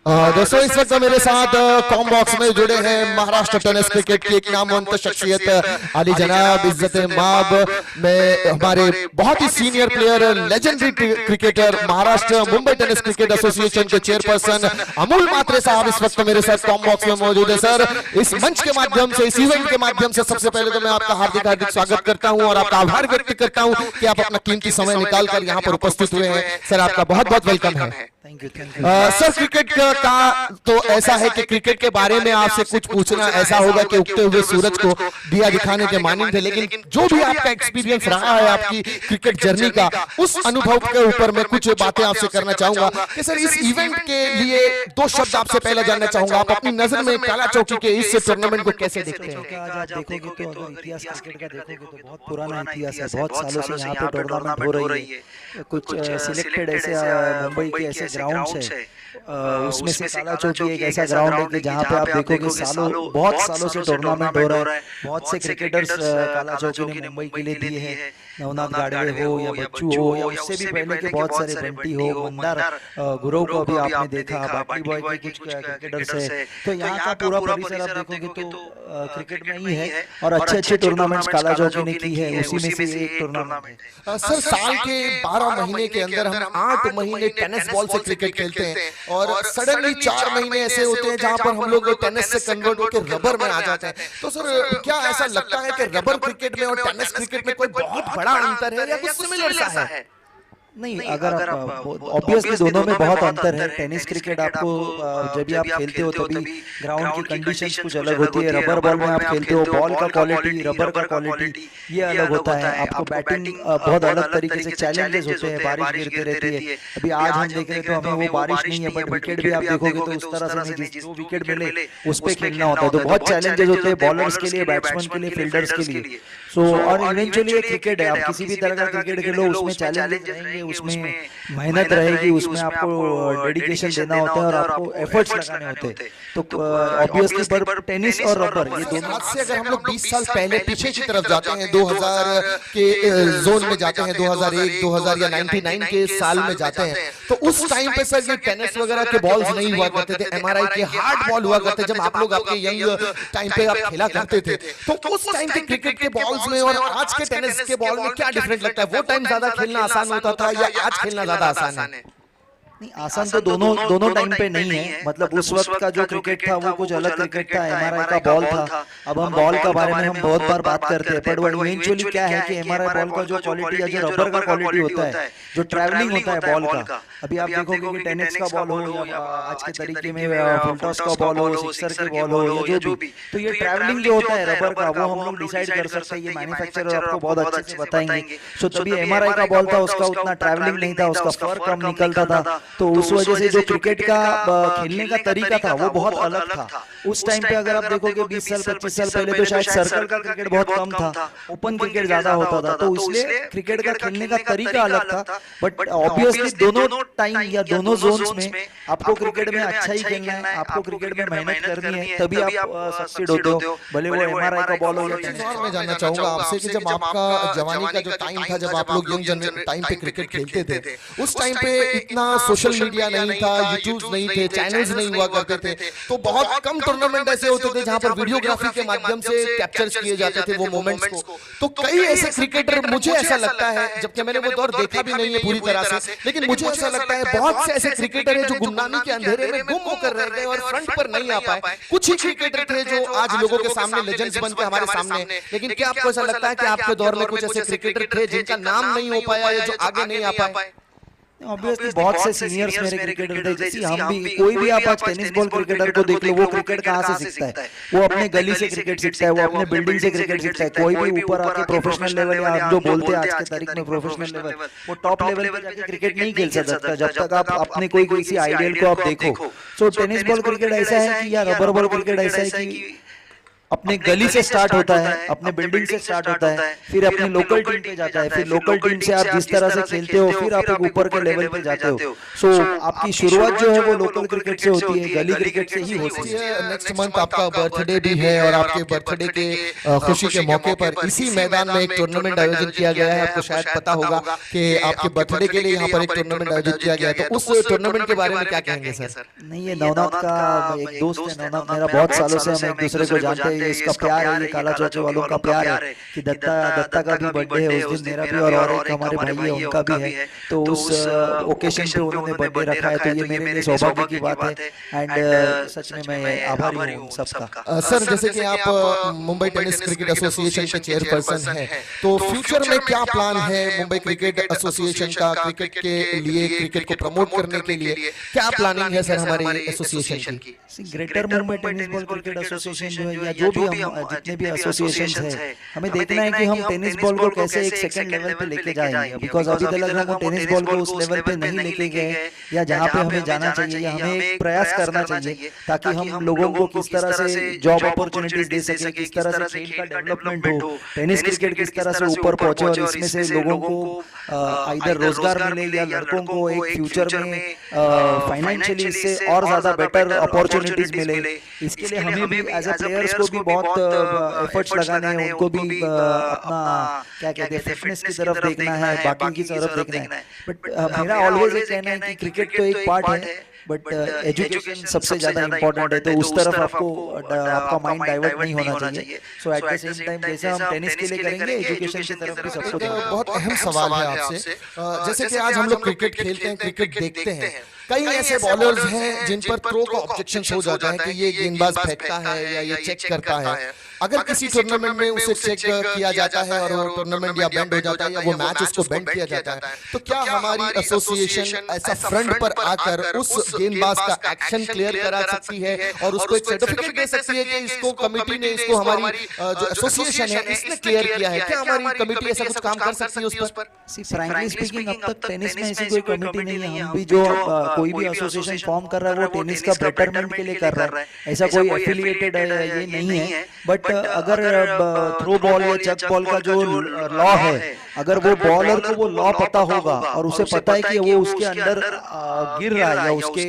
दोस्तों इस वक्त मेरे साथ कॉम बॉक्स में जुड़े हैं महाराष्ट्र टेनिस क्रिकेट की एक नामवंत शख्सियत अली जनाब इज्जत माब में हमारे बहुत ही senior player legendary cricketer Maharashtra Mumbai tennis cricket association के चेयरपर्सन अमूल मात्रे साहब इस वक्त मेरे साथ कॉम बॉक्स में मौजूद है। सर, इस मंच के माध्यम से, इस इवेंट के माध्यम से सबसे पहले तो मैं आपका हार्दिक हार्दिक स्वागत करता हूं और आपका आभार व्यक्त करता हूं कि आप अपना कीमती समय निकाल कर यहाँ पर उपस्थित हुए हैं। सर, आपका बहुत बहुत वेलकम है। Thank you. सर, क्रिकेट का तो ऐसा है कि क्रिकेट के बारे में आपसे कुछ पूछना ऐसा होगा कि उगते हुए सूरज को दिया दिखाने के मानंद है, लेकिन जो भी आपका एक्सपीरियंस रहा है आपकी क्रिकेट जर्नी का, उस अनुभव के ऊपर मैं कुछ बातें आपसे करना चाहूंगा कि सर इस इवेंट के लिए दो शब्द आपसे पहले जानना चाहूंगा। आप अपनी नजर में काला चौकी के इस टूर्नामेंट को कैसे देखते हैं? आज आप देखोगे तो अगर इतिहास क्रिकेट का देखोगे तो बहुत पुराना इतिहास है। बहुत सालों से यहाँ पे टूर्नामेंट हो रही है। कुछ सिलेक्टेड ऐसे मुंबई के ऐसे ग्राउंड्स है, उसमें से काला चौकी एक ऐसा ग्राउंड है कि जहाँ पे आप देखोगे बहुत सालों से टूर्नामेंट हो रहा है। बहुत से क्रिकेटर्स काला चौकी ने मुंबई के लिए दिए हैं, नवनाथ गाडवे हो या बच्चू हो या उससे भी पहले के बहुत सारे बंटी हो, मंदार गुरु को अभी आपने देखा, बाटी बॉय के कुछ क्रिकेटर्स है। तो यहाँ का पूरा परिसर आप देखोगे तो क्रिकेट में ही है और अच्छे अच्छे टूर्नामेंट्स काला चौकी ने की है। उसी में से एक टूर्नामेंट है। सर, साल के 12 महीने के अंदर हम 8 महीने टेनिस बॉल से क्रिकेट खेलते हैं और सडनली 4 महीने ऐसे होते हैं जहां पर हम लोग टेनिस से कन्वर्ट होकर रबर में आ जाते हैं। तो सर, क्या ऐसा लगता है कि रबर क्रिकेट में और टेनिस क्रिकेट में कोई बहुत बड़ा अंतर है या कुछ सिमिलर सा है? नहीं, अगर आप ऑब्वियसली दोनों में बहुत अंतर है। टेनिस क्रिकेट आपको जब भी आप खेलते हो तभी ग्राउंड की कंडीशंस कुछ अलग होती है। रबर बॉल में आप खेलते हो, बॉल का क्वालिटी, रबर का क्वालिटी ये अलग होता है। आपको बैटिंग बहुत अलग तरीके से चैलेंजेस होते हैं, बारिश गिरती रहती है। अभी आज हम देख रहे तो हमें वो बारिश नहीं है, बट विकेट भी आप देखोगे तो उस तरह से नहीं, जो विकेट मिले उस पर खेलना होता है। तो बहुत चैलेंजेस होते हैं बॉलर्स के लिए, बैट्समैन के लिए, फील्डर्स के लिए। सो और इवेंचुअली क्रिकेट है, आप किसी भी तरह का क्रिकेट खेलो उसमें चैलेंजेस रहेंगे, उसमें मेहनत रहेगी, उसमें आपको डेडिकेशन देना होता है और आपको एफर्ट्स लगाने होते हैं। तो ऑब्वियसली पर टेनिस और रबर ये दोनों। आज से अगर हम लोग 20 साल पहले पीछे की तरफ जाते हैं, 2000 के जोन में जाते हैं, 2001, 2000 या 99 के साल में जाते हैं, तो उस टाइम पे सर ये टेनिस वगैरह के बॉल्स नहीं हुआ करते थे, एमआरआई के हार्ड बॉल हुआ करते। जब आप लोग आपके यंग टाइम पे आप खेला करते थे तो उस टाइम के क्रिकेट के बॉल्स में और आज के टेनिस के बॉल में क्या डिफरेंट लगता है? वो टाइम ज्यादा खेलना आसान होता था या आज खेलना ज्यादा आसान है? नहीं, आसान तो दोनों टाइम पे नहीं है। मतलब उस वक्त का जो क्रिकेट था वो कुछ अलग क्रिकेट था, एमआरआई का बॉल था। अब हम बॉल का बारे में हम बहुत बार बात करते हैं, बट वो इवेंचुअली क्या है कि एमआरआई बॉल का जो क्वालिटी है, जो रबर का क्वालिटी होता है, जो ट्रैवलिंग होता है बॉल का। अभी आप देखोगे कि टेनिस का बॉल हो या आज के तरीके में फुल टॉस का बॉल हो, सिक्सर के बॉल हो या जो भी, तो ये ट्रैवलिंग जो होता है रबर का, वो हम लोग डिसाइड कर सकते हैं। ये मैन्युफैक्चरर आपको बहुत अच्छे से बताएंगे। सो तभी एमआरआई का बॉल था, उसका उतना ट्रैवलिंग नहीं था, उसका फर कम निकलता था। तो उस वजह से जो क्रिकेट का खेलने का तरीका था वो बहुत अलग था। उस टाइम पे अगर आप देखोगे 20 साल 25 साल पहले तो शायद सर्कल का क्रिकेट बहुत कम था, ओपन क्रिकेट ज्यादा होता था, तो इसलिए क्रिकेट का खेलने का तरीका अलग था। बट ऑब्वियसली दोनों टाइम या दोनों जोन्स में आपको क्रिकेट में अच्छा ही खेलना है, आपको क्रिकेट में मेहनत करनी है, तभी आप सक्सीड होते हो, भले वो एमआरआई का बॉल हो या टेनिस। मैं जानना चाहूंगा आपसे कि जब आपका जवानी का जो टाइम था, जब आप लोग यंग टाइम पे क्रिकेट खेलते थे, उस टाइम पे इतना सोशल मीडिया नहीं था, यूट्यूब नहीं थे, चैनल्स नहीं हुआ करते थे, तो बहुत कम टूर्नामेंट ऐसे होते थे जहां पर वीडियोग्राफी के माध्यम से कैप्चर किए जाते थे वो मोमेंट्स को। तो कई ऐसे क्रिकेटर, मुझे ऐसा लगता है, जबकि मैंने वो दौर देखा भी नहीं है पूरी तरह से, लेकिन मुझे ऐसा लगता है बहुत से ऐसे क्रिकेटर हैं जो गुमनामी के अंधेरे में गुम होकर रह गए और फ्रंट पर नहीं आ पाए। कुछ ही क्रिकेटर थे जो आज लोगों के सामने लेजेंड्स बनकर हमारे सामने हैं। लेकिन क्या आपको ऐसा लगता है कि आपके दौर में कुछ ऐसे क्रिकेटर थे जिनका नाम नहीं हो पाया या जो आगे नहीं आ पाए? ऑब्वियसली बहुत से सीनियर्स मेरे क्रिकेटर थे, जैसे हम भी, कोई भी आप आज टेनिस बॉल क्रिकेटर को देख लो, वो क्रिकेट कहाँ से सीखता है? वो अपने गली से क्रिकेट सीखता है, वो अपने बिल्डिंग से क्रिकेट सीखता है। कोई भी ऊपर आके प्रोफेशनल लेवल या आप जो बोलते हैं आज के तारीख में प्रोफेशनल लेवल, वो टॉप लेवल पे जाके क्रिकेट नहीं खेल सकता जब तक आप अपने कोई किसी आइडियल को आप देखो। सो टेनिस बॉल क्रिकेट ऐसा है कि या रबर बॉल क्रिकेट ऐसा है कि अपने गली से स्टार्ट होता है, अपने बिल्डिंग से स्टार्ट होता है, फिर अपनी लोकल टीम पे जाता है, फिर लोकल टीम से आप जिस तरह से खेलते हो फिर आप एक ऊपर के लेवल पे जाते हो। सो आपकी शुरुआत जो है वो लोकल क्रिकेट से होती है, गली क्रिकेट से ही होती है। नेक्स्ट मंथ आपका बर्थडे भी है और आपके बर्थडे के खुशी के मौके पर इसी मैदान में एक टूर्नामेंट आयोजन किया गया है। आपको शायद पता होगा कि आपके बर्थडे के लिए यहाँ पर एक टूर्नामेंट आयोजित किया गया है, तो उस टूर्नामेंट के बारे में क्या कहेंगे सर? नहीं, ये नवनाथ का एक दोस्त है, नवनाथ मेरा बहुत सालों से हम एक दूसरे को जानते हैं, इसका प्यार है, ये काला चौचे वालों का प्यार है कि दत्ता का भी बर्थडे है उस दिन, मेरा भी और एक हमारे भाई है उनका भी है, तो उस ओकेशन पे उन्होंने बर्थडे रखा है, तो ये मेरे लिए सौभाग्य की बात है एंड सच में मैं आभारी हूँ सबका। सर जैसे कि आप मुंबई टेनिस क्रिकेट एसोसिएशन के चेयरपर्सन हैं, तो फ्यूचर में क्या प्लान है मुंबई क्रिकेट एसोसिएशन का क्रिकेट के लिए, क्रिकेट को प्रमोट करने के लिए क्या प्लानिंग है सर हमारी एसोसिएशन की? Greater Mumbai tennis ball cricket association जो है या जो भी हम जितने भी एसोसिएशन है, हमें देखना है कि हम टेनिस बॉल को कैसे एक सेकंड लेवल पे लेके जाएंगे, बिकॉज अभी तक हम टेनिस बॉल को उस लेवल पे नहीं लेके गए या जहाँ पे हमें जाना चाहिए, या हमें एक प्रयास करना चाहिए ताकि हम लोगों को किस तरह से जॉब अपॉर्चुनिटीज दे सके, किस तरह से खेल का डेवलपमेंट हो, टेनिस क्रिकेट किस तरह से ऊपर पहुंचे और इसमें से लोगों को इधर रोजगार मिले या लड़कों को एक फ्यूचर में फाइनेंशियली इससे और ज्यादा बेटर अपॉर्चुनिटीज मिले। इसके लिए हमें भी एज ए प्लेयर्स को भी बहुत एफर्ट्स लगाने हैं, उनको भी अपना क्या कहते हैं फिटनेस की तरफ देखना है, बाकी की तरफ देखना है। बट मेरा ऑलवेज ये कहना है कि क्रिकेट तो एक पार्ट है बट एजुकेशन सबसे ज्यादा इम्पोर्टेंट है, तो उस तरफ आपको आपका माइंड डाइवर्ट नहीं होना चाहिए। सो एट द सेम टाइम जैसे हम टेनिस के लिए करेंगे, एजुकेशन की तरफ भी सबको बहुत अहम सवाल है आपसे, जैसे कि आज हम लोग क्रिकेट खेलते हैं, क्रिकेट देखते हैं, कई ऐसे बॉलर्स हैं जिन पर थ्रो का ऑब्जेक्शन हो जाता है कि ये गेंदबाज फेंकता है या ये चेक करता है। अगर किसी टूर्नामेंट में उसे चेक किया जाता है और वो टूर्नामेंट या बेंड हो जाता है या वो मैच उसको बेंड किया जाता है, तो क्या हमारी एसोसिएशन ऐसा फ्रंट पर आकर उस गेंदबाज का एक्शन क्लियर करा सकती है और उसको एक सर्टिफिकेट दे सकती है कि इसको कमेटी ने, इसको हमारी जो एसोसिएशन है इसने क्लियर किया है? क्या हमारी कमेटी ऐसा कुछ काम कर सकती है उस पर? फ्रैंकली स्पीकिंग अब तक टेनिस में ऐसी कोई कमेटी नहीं है। हम भी जो कोई भी एसोसिएशन फॉर्म कर रहा है वो टेनिस का बेटरमेंट के लिए कर रहा है, ऐसा कोई एफिलिएटेड ये नहीं है। बट अगर थ्रो बॉल या चक बॉल का जो लॉ है, अगर वो बॉलर को वो लॉ पता होगा और उसे पता है कि वो उसके अंदर गिर रहा है या उसके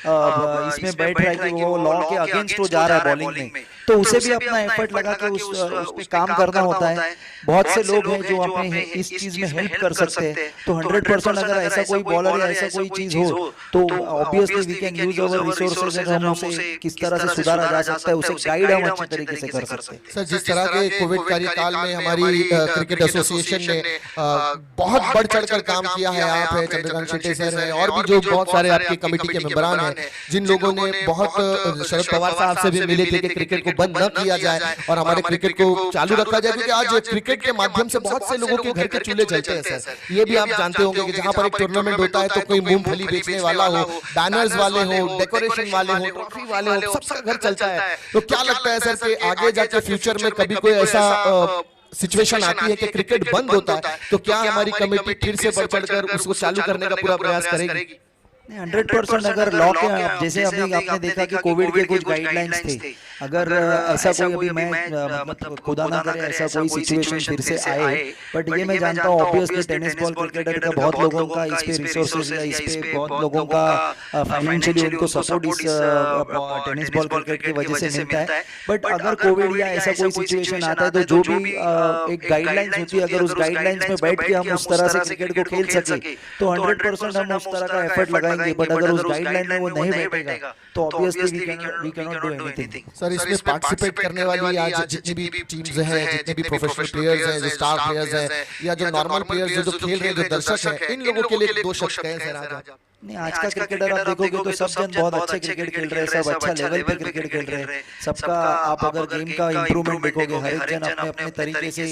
इसमें बैठ रहा है कि वो लॉ के अगेंस्ट वो जा रहा है बॉलिंग में, तो उसे भी अपना एफर्ट लगा के उस पे काम करना होता है। बहुत से लोग हैं जो अपने इस चीज में हेल्प कर सकते हैं, तो 100% अगर ऐसा कोई बॉलर या ऐसा कोई चीज हो तो obviously we can use our resources, हम उसे किस तरह से सुधारा जा सकता है, उसे गाइड हम अच्छी तरीके से कर सकते हैं। सर जिस तरह के कोविड कार्यकाल में हमारी क्रिकेट एसोसिएशन ने बहुत बढ़ चढ़कर काम किया है, आप है, चंद्रकांत शेट्टी सर है और भी जो बहुत सारे आपकी कमेटी के मेंबरान हैं, जिन लोगों ने बहुत शरद पवार साहब से भी मिले थे कि क्रिकेट को बंद न किया जाए और हमारे क्रिकेट को चालू रखा जाए, क्योंकि आज क्रिकेट के माध्यम से बहुत से लोगों के घर के चूल्हे जलते हैं सर। ये भी आप जानते होंगे कि जहां पर एक टूर्नामेंट होता है तो कोई मूंगफली बेचने वाला हो, बैनर्स वाले हो, डेकोरेशन वाले हो, ट्रॉफी वाले हो, सबका घर चलता है। तो क्या लगता है सर कि आगे जाके फ्यूचर में कभी कोई ऐसा सिचुएशन आती है कि क्रिकेट बंद होता है, तो क्या हमारी कमेटी फिर से बढ़ चढ़कर उसको चालू करने का पूरा प्रयास करेगी? 100% अगर लॉ के जैसे अभी आपने देखा कि कोविड के कुछ गाइडलाइंस थे, अगर ऐसा कोई अभी मैं मतलब खुदा ना करे ऐसा कोई सिचुएशन फिर से आए, बट ये मैं जानता हूँ ऑब्वियसली टेनिस बॉल क्रिकेटर का बहुत लोगों का इस पे रिसोर्सेज या इस पे बहुत लोगों का फाइनेंशियली उनको सपोर्ट इस टेनिस बॉल क्रिकेट की वजह से मिलता है। बट अगर कोविड या ऐसा कोई सिचुएशन आता है तो जो भी एक गाइडलाइंस होती है, अगर उस गाइडलाइंस में बैठ के हम उस तरह से क्रिकेट को खेल सके तो 100% हम उस तरह का एफर्ट लगाएंगे। बट अगर उस गाइडलाइन में वो नहीं बैठेगा तो obviously we can not do anything. Sir इसमें पार्टिसिपेट करने वाली आज जितनी भी टीम्स हैं, जितने भी प्रोफेशनल प्लेयर्स हैं, जो स्टार प्लेयर्स हैं या जो नॉर्मल प्लेयर्स जो खेल रहे हैं, जो दर्शक हैं, इन लोगों के लिए दो शब्द कहें सर आज? नहीं, आज का क्रिकेटर आप देखोगे तो सब जन बहुत अच्छे क्रिकेट खेल रहे हैं, सब अच्छा लेवल पे क्रिकेट खेल रहे हैं, सबका आप अगर गेम का इंप्रूवमेंट देखोगे, हर एक जन अपने अपने तरीके से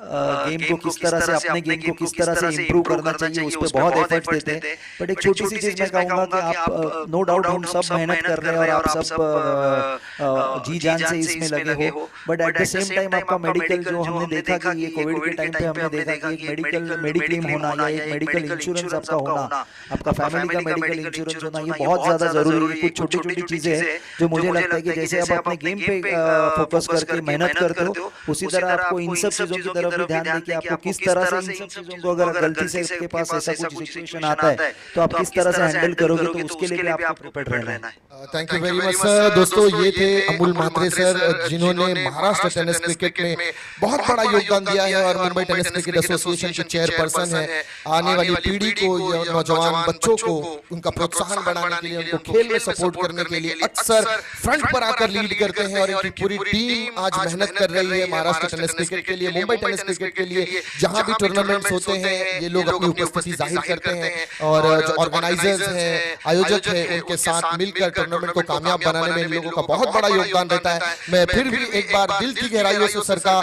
गेम को किस तरह से, अपने गेम को किस तरह से इम्प्रूव करना चाहिए, उस पर बहुत एफर्ट्स देते हैं। बट एक छोटी सी चीज मैं कहूंगा कि आप नो डाउट हम सब मेहनत कर रहे हैं और आप सब जी जान से इसमें लगे हो, but at the same time आपका मेडिकल जो हमने देखा कि ये कोविड के टाइम पे हमने देखा कि एक मेडिक्लेम होना या एक मेडिकल इंश्योरेंस आपका होना, आपका फैमिली का मेडिकल इंश्योरेंस होना, ये बहुत ज्यादा जरूरी है। कुछ छोटी छोटी चीजें हैं जो मुझे लगता है कि जैसे आप अपने गेम पे फोकस करके मेहनत करते हो, उसी तरह आपको इन सब चीजों की तरफ भी ध्यान दें कि आपको किस तरह से इन सब चीजों को, अगर गलती से आपके पास ऐसा कुछ सिचुएशन आता है तो आप किस तरह से हैंडल करोगे, तो उसके लिए भी आपको प्रिपेयर रहना है। Thank you very much sir. दोस्तों ये थे अमूल म्हात्रे सर, जिन्होंने महाराष्ट्र टेनिस क्रिकेट में बहुत बड़ा योगदान दिया है और मुंबई टेनिस क्रिकेट एसोसिएशन के चेयरपर्सन है। आने वाली पीढ़ी को, नौजवान बच्चों को उनका प्रोत्साहन बढ़ाने के लिए, उनको खेल में सपोर्ट करने के लिए अक्सर फ्रंट पर आकर लीड करते हैं और इनकी पूरी टीम आज मेहनत कर रही है महाराष्ट्र टेनिस क्रिकेट के लिए, मुंबई टेनिस क्रिकेट के लिए। जहां भी टूर्नामेंट्स होते हैं ये लोग अपनी उपस्थिति जाहिर करते हैं और जो ऑर्गेनाइजर्स हैं, आयोजक हैं, उनके साथ मिलकर टूर्नामेंट को कामयाब बनाने में इन लोगों का बहुत बड़ा योगदान रहता है। मैं फिर भी एक बार दिल की गहराइयों से सर का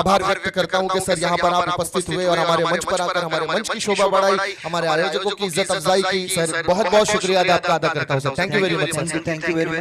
आभार व्यक्त करता हूं कि सर यहाँ पर आप उपस्थित हुए और हमारे मंच पर आकर हमारे मंच की शोभा बढ़ाई, हमारे आयोजकों की इज्जत अफजाई की। सर बहुत बहुत शुक्रिया आपका अदा करता हूँ sir. Thank you very much. Thank you very much.